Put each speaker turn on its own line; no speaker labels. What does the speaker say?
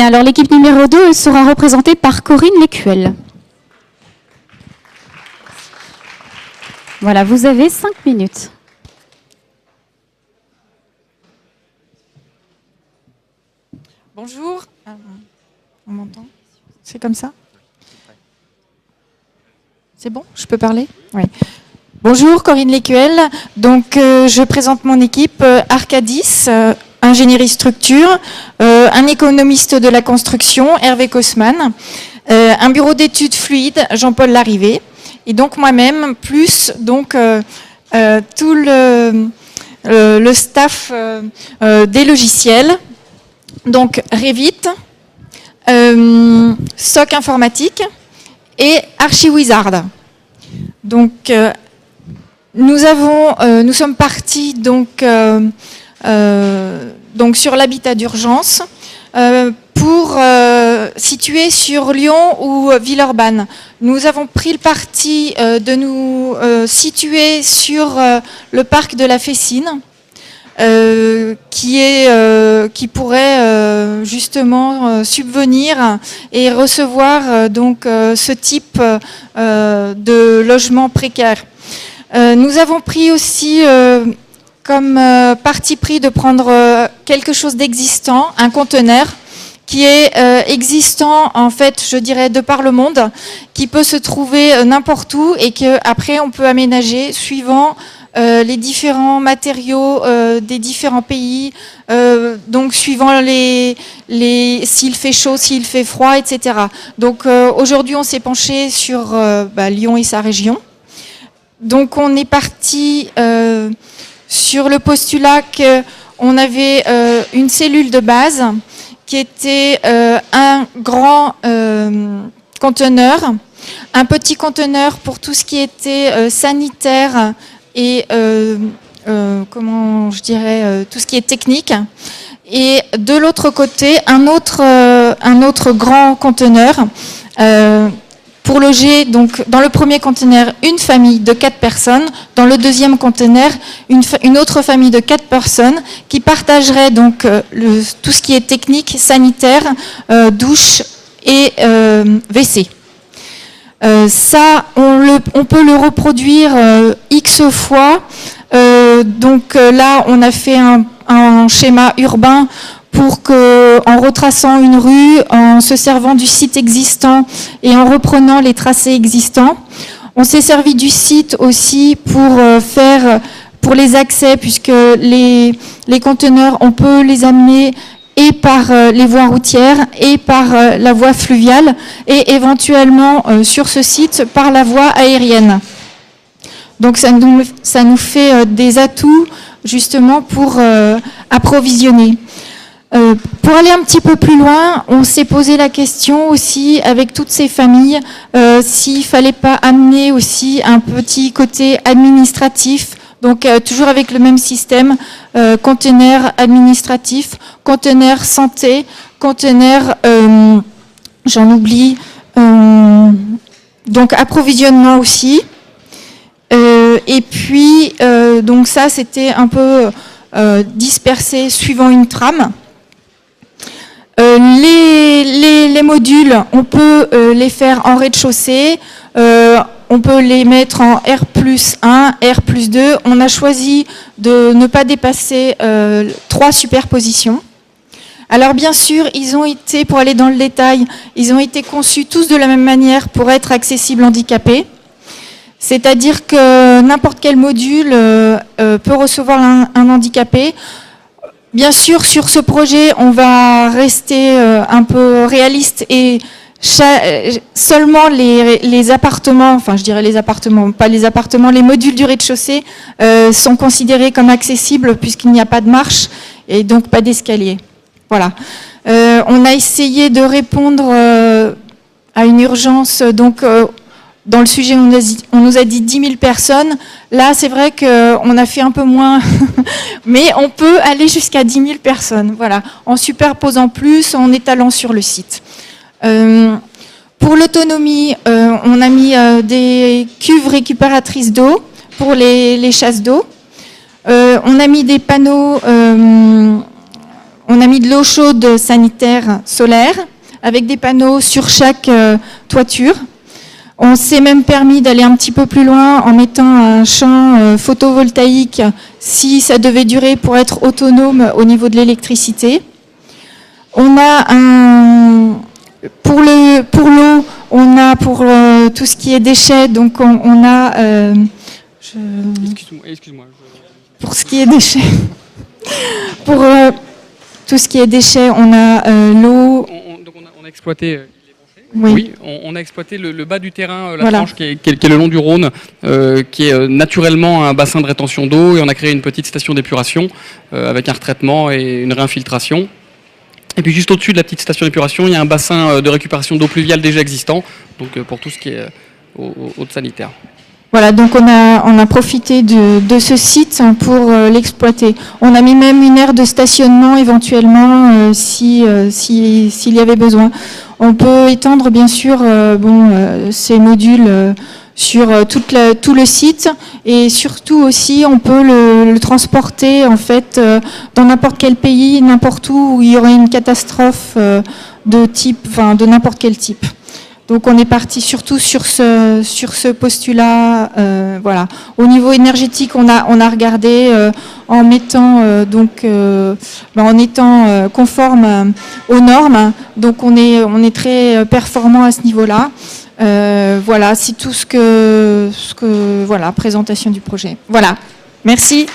Alors l'équipe numéro 2 sera représentée par Corinne Lécuel. Voilà, vous avez 5 minutes.
Bonjour. On m'entend? C'est comme ça? C'est bon? Je peux parler? Oui. Bonjour, Corinne Lécuel. Donc, je présente mon équipe Arcadis, ingénierie structure, un économiste de la construction, Hervé Kosman, un bureau d'études fluides, Jean-Paul Larrivé, et donc moi-même, plus donc tout le staff des logiciels, donc Revit, SOC informatique et ArchiWizard. Donc, nous sommes partis donc sur l'habitat d'urgence pour situer sur Lyon ou Villeurbanne. Nous avons pris le parti de nous situer sur le parc de la Fessine, qui pourrait justement subvenir et recevoir donc ce type de logement précaire. Nous avons pris aussi comme parti pris de prendre quelque chose d'existant, un conteneur qui est existant en fait, je dirais, de par le monde, qui peut se trouver n'importe où et qu'après on peut aménager suivant les différents matériaux des différents pays, donc suivant s'il fait chaud, s'il fait froid, etc. Donc aujourd'hui on s'est penché sur Lyon et sa région. Donc on est parti sur le postulat qu'on avait une cellule de base qui était un grand conteneur, un petit conteneur pour tout ce qui était sanitaire et comment je dirais tout ce qui est technique, et de l'autre côté un autre grand conteneur pour loger donc dans le premier conteneur une famille de 4 personnes, dans le deuxième conteneur une autre famille de 4 personnes qui partageraient donc tout ce qui est technique, sanitaire, douche et WC. Ça, on peut le reproduire X fois. Donc là, on a fait un schéma urbain pour que, en retraçant une rue, en se servant du site existant et en reprenant les tracés existants. On s'est servi du site aussi pour les accès, puisque les conteneurs, on peut les amener et par les voies routières et par la voie fluviale et éventuellement sur ce site par la voie aérienne. Donc ça nous fait des atouts justement pour approvisionner. Pour aller un petit peu plus loin, on s'est posé la question aussi avec toutes ces familles s'il ne fallait pas amener aussi un petit côté administratif. Donc toujours avec le même système, conteneur administratif, conteneur santé, conteneur, j'en oublie, donc approvisionnement aussi. Et puis, donc ça c'était un peu dispersé suivant une trame. Les modules, on peut les faire en rez-de-chaussée, on peut les mettre en R+1, R+2. On a choisi de ne pas dépasser 3 superpositions. Alors bien sûr, ils ont été, pour aller dans le détail, ils ont été conçus tous de la même manière pour être accessibles handicapés. C'est-à-dire que n'importe quel module peut recevoir un handicapé. Bien sûr, sur ce projet, on va rester un peu réaliste et seulement les appartements, enfin je dirais les appartements, pas les appartements, les modules du rez-de-chaussée sont considérés comme accessibles puisqu'il n'y a pas de marche et donc pas d'escalier. Voilà. On a essayé de répondre à une urgence, donc dans le sujet, on nous a dit 10 000 personnes. Là, c'est vrai qu'on a fait un peu moins, mais on peut aller jusqu'à 10 000 personnes, voilà, en superposant plus, en étalant sur le site. Pour l'autonomie, on a mis des cuves récupératrices d'eau pour les chasses d'eau. On a mis des panneaux On a mis de l'eau chaude sanitaire solaire avec des panneaux sur chaque toiture. On s'est même permis d'aller un petit peu plus loin en mettant un champ photovoltaïque si ça devait durer pour être autonome au niveau de l'électricité. On a pour l'eau, on a pour tout ce qui est déchets, donc on a...
Excuse-moi.
Pour ce qui est déchets, pour tout ce qui est déchets, on a l'eau...
Donc on a exploité...
Oui,
on a exploité le bas du terrain, la
voilà.
tranche qui est le long du Rhône, qui est naturellement un bassin de rétention d'eau, et on a créé une petite station d'épuration avec un retraitement et une réinfiltration. Et puis juste au-dessus de la petite station d'épuration, il y a un bassin de récupération d'eau pluviale déjà existant, donc pour tout ce qui est eau de sanitaire.
Voilà, donc on a profité de ce site pour l'exploiter. On a mis même une aire de stationnement éventuellement s'il y avait besoin. On peut étendre bien sûr ces modules sur tout le site, et surtout aussi on peut le transporter en fait dans n'importe quel pays, n'importe où il y aurait une catastrophe de n'importe quel type. Donc on est parti surtout sur ce postulat. Voilà. Au niveau énergétique, on a regardé en mettant en étant conforme aux normes. Donc on est très performant à ce niveau-là. Voilà, c'est tout ce que voilà, présentation du projet. Voilà. Merci.